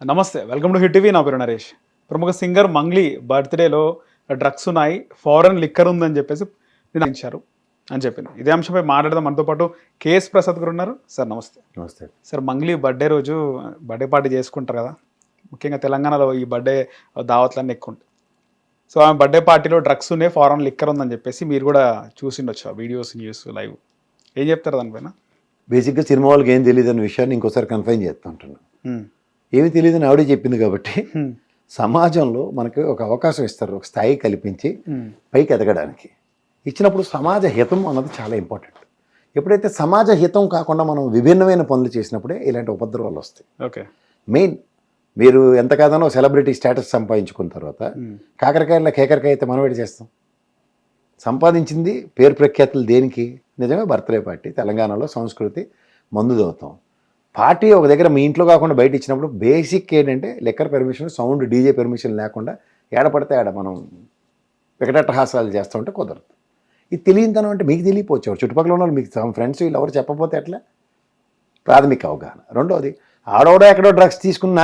నమస్తే, welcome to hit TV. నా పేరు నరేష్. ప్రముఖ సింగర్ మంగ్లీ బర్త్డేలో డ్రగ్స్ ఉన్నాయి, ఫారెన్ లిక్కర్ ఉందని చెప్పేసి నిర్ణయించారు అని చెప్పింది. ఇదే అంశంపై మాట్లాడదాం. మనతో పాటు కేఎస్ ప్రసాద్ గారు ఉన్నారు. సార్ నమస్తే. నమస్తే సార్, మంగ్లీ బర్త్డే రోజు బర్త్డే పార్టీ చేసుకుంటారు కదా, ముఖ్యంగా తెలంగాణలో ఈ బర్త్డే దావత్లన్నీ ఎక్కువ ఉంటాయి. సో ఆమె బర్త్డే పార్టీలో డ్రగ్స్ ఉన్నాయి, ఫారెన్ లిక్కర్ ఉందని చెప్పేసి మీరు కూడా చూసిండొచ్చు ఆ వీడియోస్, న్యూస్, లైవ్. ఏం చెప్తారు దానిపైన? బేసిక్గా సినిమా వాళ్ళకి ఏం తెలియదు అనే విషయాన్ని ఇంకోసారి కన్ఫైన్ చేస్తూ ఉంటున్నాను. ఏమి తెలియదని ఆవిడే చెప్పింది కాబట్టి సమాజంలో మనకి ఒక అవకాశం ఇస్తారు, ఒక స్థాయి కల్పించి పైకి ఎదగడానికి. ఇచ్చినప్పుడు సమాజ హితం అన్నది చాలా ఇంపార్టెంట్. ఎప్పుడైతే సమాజ హితం కాకుండా మనం విభిన్నమైన పనులు చేసినప్పుడే ఇలాంటి ఉపద్రవాలు వస్తాయి. ఓకే, మెయిన్ మీరు ఎంత కాదనో సెలబ్రిటీ స్టేటస్ సంపాదించుకున్న తర్వాత కాకరకాయల కేకరకాయ అయితే మనం ఏంటి చేస్తాం? సంపాదించింది పేరు ప్రఖ్యాతులు దేనికి? నిజమే, బర్త్డే పార్టీ. తెలంగాణలో సంస్కృతి మందు దవుతాం. పార్టీ ఒక దగ్గర మీ ఇంట్లో కాకుండా బయట ఇచ్చినప్పుడు బేసిక్ ఏంటంటే liquor permission, sound, DJ permission లేకుండా ఏడపడితే ఆడ మనం వికటట్టహాసాలు చేస్తూ ఉంటే కుదరదు. ఇది తెలియనితనం అంటే మీకు తెలియపోవచ్చు, చుట్టుపక్కల ఉన్న మీకు ఫ్రెండ్స్ వీళ్ళు ఎవరు చెప్పకపోతే ఎట్లా? ప్రాథమిక అవగాహన. రెండవది, ఆడోడో ఎక్కడో డ్రగ్స్ తీసుకుని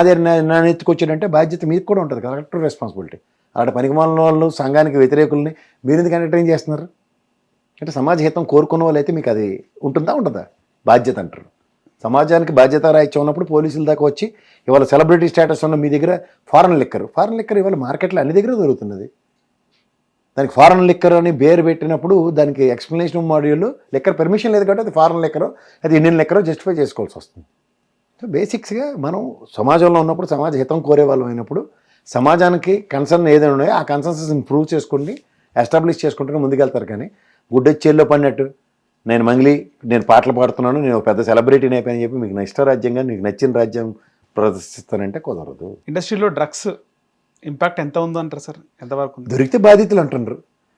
నా ఎత్తుకొచ్చాడంటే బాధ్యత మీకు కూడా ఉంటుంది, కలెక్టర్ రెస్పాన్సిబిలిటీ. అలాంటి పనికిమాలిన వాళ్ళు, సంఘానికి వ్యతిరేకుల్ని మీరు ఎందుకు ఎంటర్టైన్ చేస్తున్నారు? అంటే సమాజ హితం కోరుకున్న వాళ్ళు అయితే మీకు అది ఉంటుందా? బాధ్యత అంటారు. సమాజానికి బాధ్యత రాయిచ్చే ఉన్నప్పుడు పోలీసుల దాకా వచ్చి ఇవాళ సెలబ్రిటీ స్టేటస్ ఉన్న మీ దగ్గర ఫారెన్ లిక్కర్ ఇవాళ మార్కెట్లో అన్ని దగ్గర దొరుకుతున్నది. దానికి ఫారెన్ లిక్కర్ అని పేరు పెట్టినప్పుడు దానికి ఎక్స్ప్లెనేషన్ మాడ్యూల్ లిక్కర్ పర్మిషన్ లేదు కాబట్టి అది ఫారెన్ లిక్కరో అది ఇండియన్ లిక్కరో జస్టిఫై చేసుకోవాల్సి వస్తుంది. సో బేసిక్స్గా మనం సమాజంలో ఉన్నప్పుడు, సమాజ హితం కోరే వాళ్ళం అయినప్పుడు, సమాజానికి కన్సర్న్ ఏదైనా ఉన్నాయో ఆ కన్సర్న్స్ని ప్రూవ్ చేసుకుని ఎస్టాబ్లిష్ చేసుకుంటూనే ముందుకెళ్తారు. కానీ గుడ్డొచ్చేల్లో పడినట్టు నేను పాటలు పాడుతున్నాను, నేను పెద్ద సెలబ్రిటీని అయిపోయాని చెప్పి మీకు ఇష్ట రాజ్యంగా నీకు నచ్చిన రాజ్యం ప్రదర్శిస్తానంటే కుదరదు. ఇండస్ట్రీలో డ్రగ్స్ ఇంపాక్ట్ ఎంత ఉందో అంటారు సార్? ఎంతవరకు దొరికితే బాధితులు అంటున్నారు,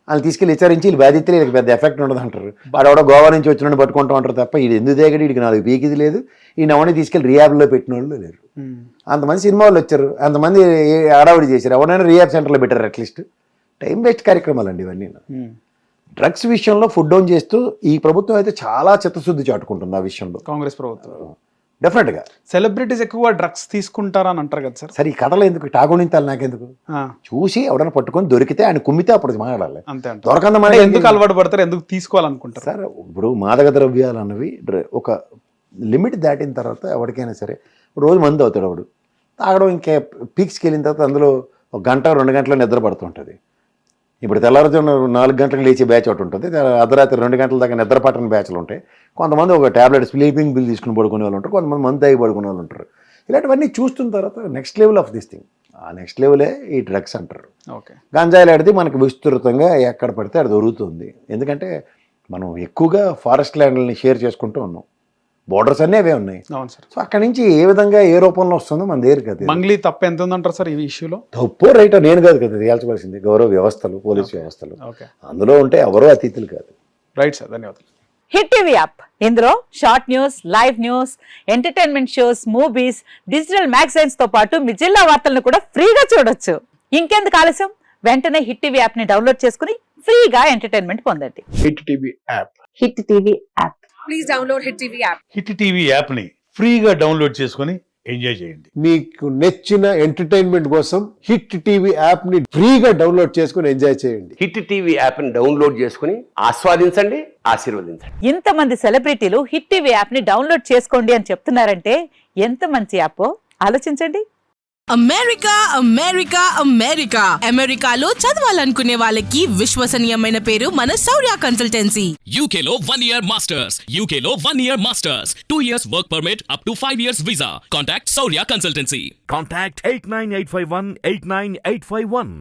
వాళ్ళు తీసుకెళ్ళి విచారించి వీళ్ళు బాధితులు, వీళ్ళకి పెద్ద ఎఫెక్ట్ ఉండదు అంటారు. వాడెవడో గోవా నుంచి వచ్చిన పట్టుకుంటూ ఉంటారు తప్ప ఇది ఎందుకు దేగడి, వీడికి 4 పీకిది లేదు, ఈ నవని తీసుకెళ్ళి రియాబ్లో పెట్టిన వాళ్ళు లేరు. అంతమంది సినిమా వాళ్ళు వచ్చారు, అంతమంది ఆడావిడి చేశారు, ఎవరైనా రియాబ్ సెంటర్లో పెట్టారు. అట్లీస్ట్ టైం వేస్ట్ కార్యక్రమాలు అండి ఇవన్నీ. డ్రగ్స్ విషయంలో ఫుడ్ డౌన్ చేస్తూ ఈ ప్రభుత్వం అయితే చాలా చిత్తశుద్ధి చాటుకుంటుంది ఆ విషయంలో. కాంగ్రెస్ ప్రభుత్వం డెఫినెట్గా. సెలబ్రిటీస్ ఎక్కువ డ్రగ్స్ తీసుకుంటారా అని అంటారు కదా సార్? సరే, ఈ కథలు ఎందుకు, టాగునింతాలు నాకెందుకు? చూసి ఎవడన్నా పట్టుకొని దొరికితే ఆయన కుమ్మితే అప్పుడు మాట్లాడాలి. అంతే. దొరకంద ఎందుకు అలవాటు పడతారు, ఎందుకు తీసుకోవాలనుకుంటారు సార్? ఇప్పుడు మాదక ద్రవ్యాలు అన్నవి ఒక లిమిట్ దాటిన తర్వాత ఎవరికైనా సరే రోజు మందు అవుతాడు వాడు, తాగడం ఇంకా పీక్స్కి వెళ్ళిన తర్వాత అందులో 1 గంట 2 గంటల నిద్ర పడుతుంటుంది. ఇప్పుడు తెల్లారుజామున 4 గంటలకు లేచే బ్యాచ్ ఒకటి ఉంటుంది, అర్ధరాత్రి 2 గంటల దాకా నిద్ర పట్టని బ్యాచ్లు ఉంటాయి. కొంతమంది ఒక ట్యాబ్లెట్ స్లీపింగ్ బిల్ తీసుకుని పడుకునే వాళ్ళు ఉంటారు, కొంతమంది మందు తాగి పడుకునే వాళ్ళు ఉంటారు. ఇలాంటివన్నీ చూస్తున్న తర్వాత next level of this thing, ఆ నెక్స్ట్ లెవెలే ఈ డ్రగ్స్ అంటారు. ఓకే, గంజాయిలు ఆడితే మనకు విస్తృతంగా ఎక్కడ పడితే అది దొరుకుతుంది. ఎందుకంటే మనం ఎక్కువగా ఫారెస్ట్ ల్యాండ్లని షేర్ చేసుకుంటూ ఉన్నాం, బోర్డర్స్ అన్నీ అవే ఉన్నాయి. అవును సార్. సో అక్కడి నుంచి ఏ విధంగా ఏ రూపంలో వస్తుందో మన దగ్గర కదా. మంగ్లీ తప్పు ఎంత ఉందంటారు సార్ ఈ ఇష్యూలో? తప్పు రైటో నేను కాదు కదా తేల్చవలసింది, గౌరవ వ్యవస్థలు, పోలీసు వ్యవస్థలు. అందులో ఉంటే ఎవరో అతిథులు కాదు. రైట్ సార్, ధన్యవాదాలు. హిట్ టీవీ యాప్, ఇందులో short news, live news, entertainment shows, movies, digital magazines తో పాటు మీ జిల్లా వార్తలను కూడా ఫ్రీగా చూడొచ్చు. ఇంకెందుకు ఆలస్యం, వెంటనే హిట్ టీవీ యాప్ ని డౌన్లోడ్ చేసుకుని ఫ్రీగా ఎంటర్టైన్మెంట్ పొందండి. Hit TV app. Hit TV app. Please download hit TV app. Hit TV యాప్ని ఫ్రీగా డౌన్లోడ్ చేసుకొని ఎంజాయ్ చేయండి. మీకు నచ్చిన ఎంటర్టైన్మెంట్ కోసం హిట్ టీవీ యాప్ని ఫ్రీగా డౌన్లోడ్ చేసుకొని ఎంజాయ్ చేయండి. హిట్ టీవీ యాప్ని డౌన్లోడ్ చేసుకుని ఆస్వాదించండి, ఆశీర్వదించండి. ఇంతమంది సెలబ్రిటీలు హిట్ టీవీ యాప్ ని డౌన్లోడ్ చేసుకోండి అని చెప్తున్నారంటే ఎంత మంచి యాప్ ఆలోచించండి. అమెరికా అమెరికా అమెరికా అమెరికాలో చదవాలనుకునే వాళ్ళకి విశ్వసనీయమైన పేరు మన శౌర్య కన్సల్టెన్సీ. UK లో 1 year masters. UK లో 1 year masters. 2 years work permit up to 5 years visa. Contact Saurya Consultancy. Contact 89851 89851.